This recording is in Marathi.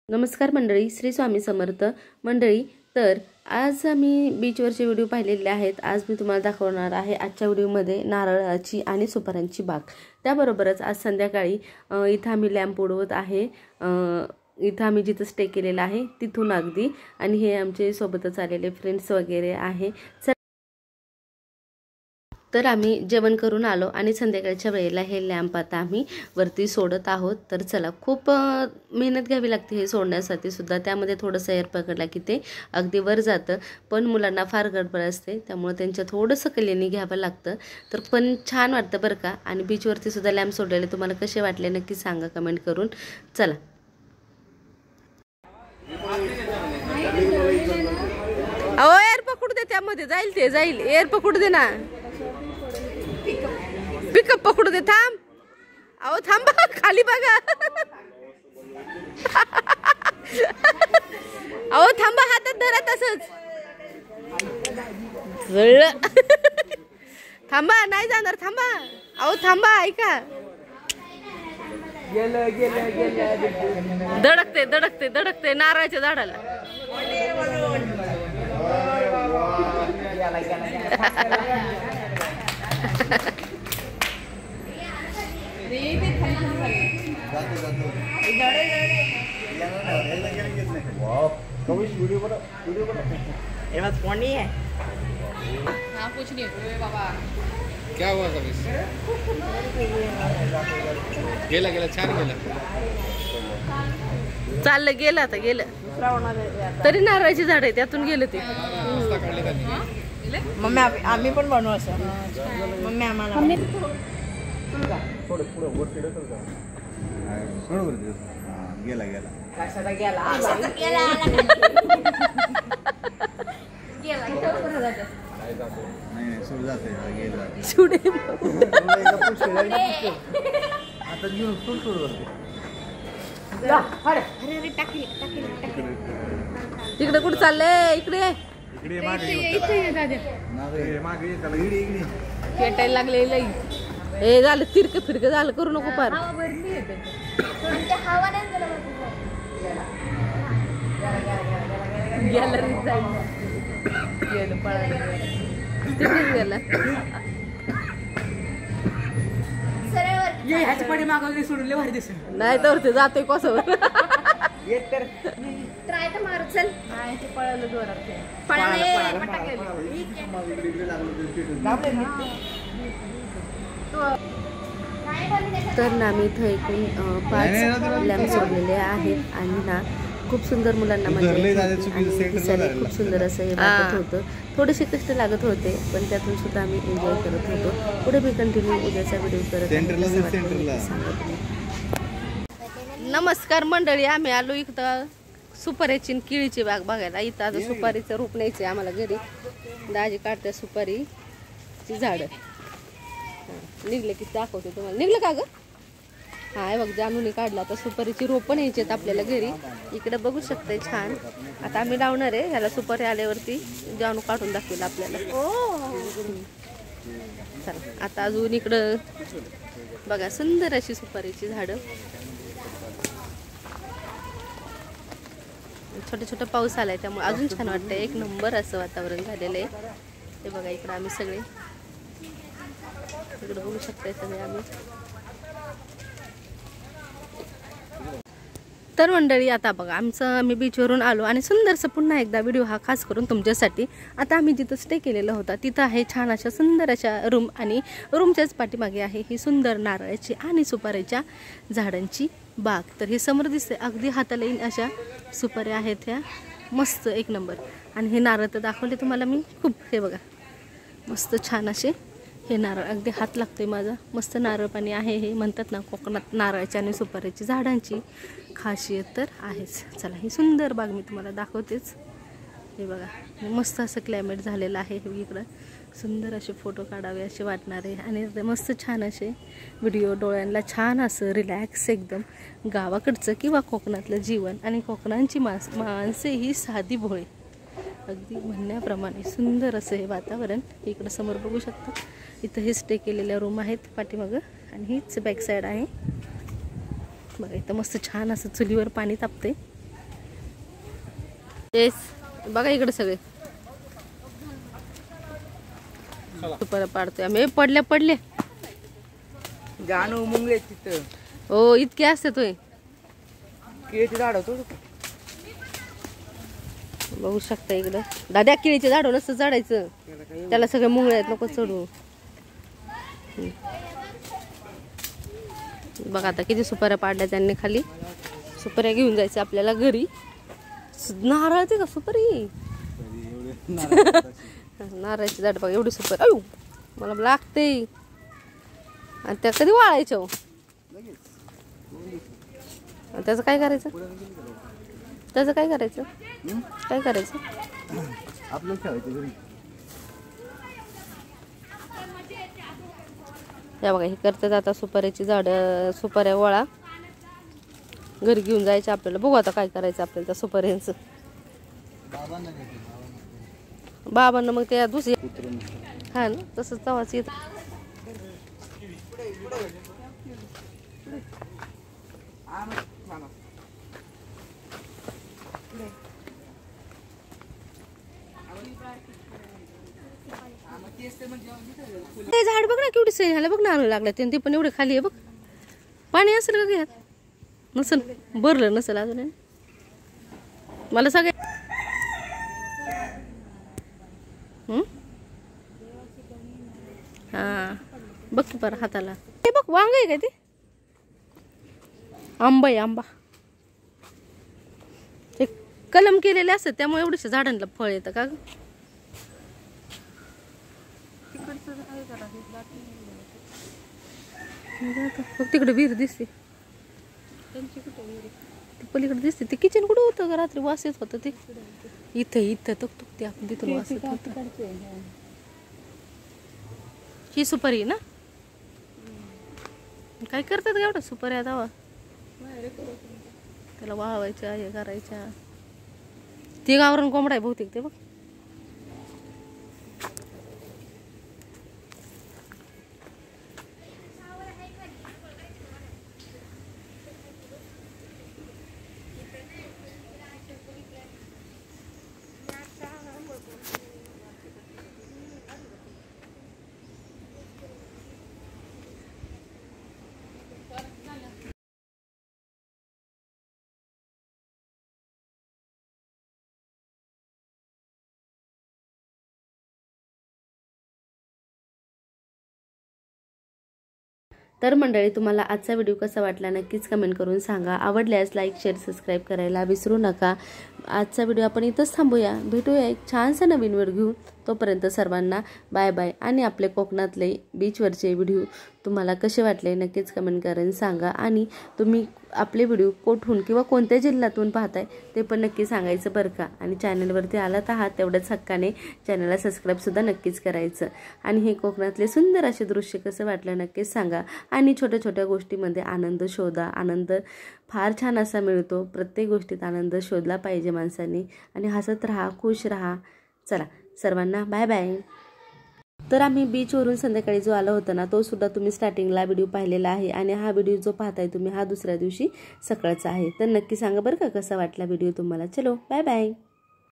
नमस्कार मंडळी, श्री स्वामी समर्थ मंडळी. तर आज आम्ही बीचवरचे व्हिडिओ पाहिलेले आहेत. आज मी तुम्हाला दाखवणार आहे आजच्या व्हिडिओमध्ये नारळाची आणि सुपाऱ्यांची बाग. त्याबरोबरच आज संध्याकाळी इथं आम्ही लॅम्प उडवत आहे. इथं आम्ही जिथं स्टे केलेला आहे तिथून अगदी, आणि हे आमचे सोबतच आलेले फ्रेंड्स वगैरे आहे. तर आम्ही जेवण करून आलो आणि संध्याकाळच्या वेळेला हे लॅम्प आता आम्ही वरती सोडत आहोत. तर चला, खूप मेहनत घ्यावी लागते हे सोडण्यासाठी सुद्धा. त्यामध्ये थोडंसं एअर पकडला की ते अगदी वर जातं, पण मुलांना फार गडबड असते त्यामुळे त्यांच्या थोडंसं कलेने घ्यावं लागतं. तर पण छान वाटतं बरं का. आणि बीचवरती सुद्धा लॅम्प सोडलेले तुम्हाला कसे वाटले नक्की सांगा कमेंट करून. चला, अहो एअर पकडू दे, त्यामध्ये जाईल ते जाईल. एअर पकडू दे ना, पिकअप पकडू दे. थांब, अहो थांबा, खाली बघा. अहो थांबा, हातात धरा तसंच. थांबा, नाही जाणार, थांबा. अहो थांबा, ऐका. धडकते धडकते धडकते नारळाच्या झाडाला. कुछ नहीं बाबा. क्या हुआ सब गेला गेला छान गेला. चाललं गेलं, आता गेलं तरी नारळाची झाड आहे त्यातून गेलं ते. मम्मी आम्ही पण बनवू असं. मम्मी आम्हाला गेला गेला कशाला गेला नाही सोड जाते गेला सुडे आता घेऊन सोड सोड करते. तिकडे कुठं चाललंय? इकडे इकडे मागे मागे त्याला इकडे इकडे पेटायला लागले लई. हे झालं, तिरकं फिरकं झालं, करू नको पार. गेला सोडून भारी दिसेल. नाही तर ते जातोय कोसावर. ट्राय तर मारू. चल, ते पळालं जोरात. तर ना मी इथं एकूण 5 लॅम्प सोडलेले आहेत. आणि ना खूप सुंदर मुलांना मजा येत होती आणि दिसायला खूप सुंदर असं हे वाटत होतं. थोडेसे कष्ट लागत होते पण त्यातून सुद्धा आम्ही एन्जॉय करत होतो. पुढे मी कंटिन्यू उद्याचा व्हिडिओ करत सांगत. नमस्कार मंडळी, आम्ही आलो इथं सुपारीची आणि केळीची बाग बघायला. इथं आता सुपारीचं रोप न्यायचं आहे आम्हाला घरी. दाजी काढते सुपारीची झाडं. निघले की दाखवते तुम्हाला. निघलं का ग? हाय बघ, जानूने काढला. आता सुपारीची रोपं न्यायची आहेत आपल्याला घरी. इकडे बघू शकते छान. आता आम्ही लावणार आहे ह्याला. सुपारी आल्यावरती जानू काढून दाखवेल आपल्याला. चला, आता अजून इकडं बघा सुंदर अशी सुपारीची झाडं. छोटे छोटे पाऊस आलाय त्यामुळे अजून छान वाटतंय. एक नंबर असं वातावरण झालेलं आहे. हे बघा इकडं आम्ही सगळे इकडं बघू शकताय सगळे आम्ही. तर मंडळी आता बघा आम्ही बीचवरून आलो आणि सुंदरसं पुन्हा एकदा व्हिडिओ हा खास करून तुमच्यासाठी. आता आम्ही जिथं स्टे केलेला होता तिथं आहे छान अशा सुंदर अशा रूम, आणि रूमच्याच पाठीमागे आहे ही सुंदर नारळाची आणि सुपारीच्या झाडांची बाग. तर हे समोर दिसते अगदी हाताला येईल अशा सुपाऱ्या आहेत ह्या. मस्त एक नंबर. आणि हे नारळ तर दाखवले तुम्हाला मी खूप. हे बघा मस्त छान असे हे नारळ, अगदी हात लागतोय माझा. मस्त नारळ पाणी आहे. हे म्हणतात ना कोकणात नारळाच्या आणि सुपारीची झाडांची खासियत तर आहेच. चला, ही सुंदर बाग मी तुम्हाला दाखवतेच. हे बघा मस्त असं क्लायमेट झालेलं आहे. इकडं सुंदर असे फोटो काढावे असे वाटणारे आणि मस्त छान असे व्हिडिओ. डोळ्यांना छान असं रिलॅक्स एकदम. गावाकडचं किंवा कोकणातलं जीवन आणि कोकणांची माणसे ही साधी भोळे, अगदी म्हणण्याप्रमाणे सुंदर असं हे वातावरण. इकडं समोर बघू शकता. इथं हे स्टे केलेल्या रूम आहेत पाठीमागं आणि हीच बॅक साईड आहे बघा. इथं मस्त छान असं चुलीवर पाणी तापते. येस बघा इकडे सगळे सुपाऱ्या पाडतोय आम्ही. पडले गाणं मुंगळे तिथं. हो इतके असते तोय. केळीचे झाड होतो. बघू शकता इकडं दाद्या केळीचे झाड नसतं चढायचं. त्याला सगळे मुंगळे आहेत नको चढू. बघा आता किती सुपाऱ्या पाडल्या त्यांनी खाली. सुपाऱ्या घेऊन जायचं आपल्याला घरी. नारळाचे का सुपारी नारळाची झाड बघा एवढी सुपारी. अयो मला लागते. आणि त्या कधी वाळायच्या. त्याचं काय करायचं. त्याचं काय करायचं. काय करायचं आपलं ठेवायचं घरी. त्या बघा हे करतात आता सुपाऱ्याची झाडं. सुपाऱ्या वळा घरी घेऊन जायचं आपल्याला. बघू आता काय करायचं आपल्याला त्या सुपाऱ्यांचं. बाबांना मग त्या दुसरी हा ना तसंच तवाच येत. ते झाड बघ ना केवढी सही झालं बघ ना. आणू लागलं ते पण एवढे खाली आहे बघ. पाणी असेल का घ्यात नसल भरलं नसेल अजून. मला सगळे हा बघ की बरं हाताला ते बघ वांग आहे का ते. आंबा आहे आंबा. ते कलम केलेले असतात त्यामुळे एवढ्याशा झाडांना फळ येतं का ग. तिकडे विहीर दिसते. पलीकडे दिसते. ते किचन कुठं होतं का रात्री वास येत होतं ते. इथं ते आपण तिथून वास येत होतं. ही सुपारी ना. काय करतात का एवढं सुपाऱ्या दावा. त्याला वाळवायच्या हे करायच्या. ते गावरान कोंबडा आहे बहुतेक ते बघ. तर मंडळी तुम्हाला आजचा व्हिडिओ कसा वाटला नक्कीच कमेंट करून सांगा. आवडल्यास लाईक शेअर सबस्क्राईब करायला विसरू नका. आजचा व्हिडिओ आपण इथंच थांबूया. भेटूया एक छानसा नवीन व्हिडिओ घेऊन. तोपर्यंत सर्वांना बाय बाय. आणि आपले कोकणातले बीचवरचे व्हिडिओ तुम्हाला कसे वाटले नक्कीच कमेंट करून सांगा. आणि तुम्ही आपले व्हिडिओ कुठून किंवा कोणत्या जिल्ह्यातून पाहताय ते पण नक्की सांगायचं बरं का. आणि चॅनलवरती आलात आहात तेवढ्याच हक्काने चॅनलला सबस्क्राईबसुद्धा नक्कीच करायचं. आणि हे कोकणातले सुंदर असे दृश्य कसं वाटलं नक्कीच सांगा. आणि छोट्या छोट्या गोष्टीमध्ये आनंद शोधा. आनंद फार छान असा मिळतो. प्रत्येक गोष्टीत आनंद शोधला पाहिजे माणसांनी. आणि हसत राहा खुश राहा. चला सर्वांना बाय बाय. तर आम्ही बीचवरून संध्याकाळी जो आला होता ना तो सुद्धा तुम्ही स्टार्टिंगला व्हिडिओ पाहिलेला आहे. आणि हा व्हिडिओ जो पाहताय तुम्ही हा दुसऱ्या दिवशी सकाळचा आहे. तर नक्की सांगा बरं का कसा वाटला व्हिडिओ तुम्हाला. चलो बाय बाय.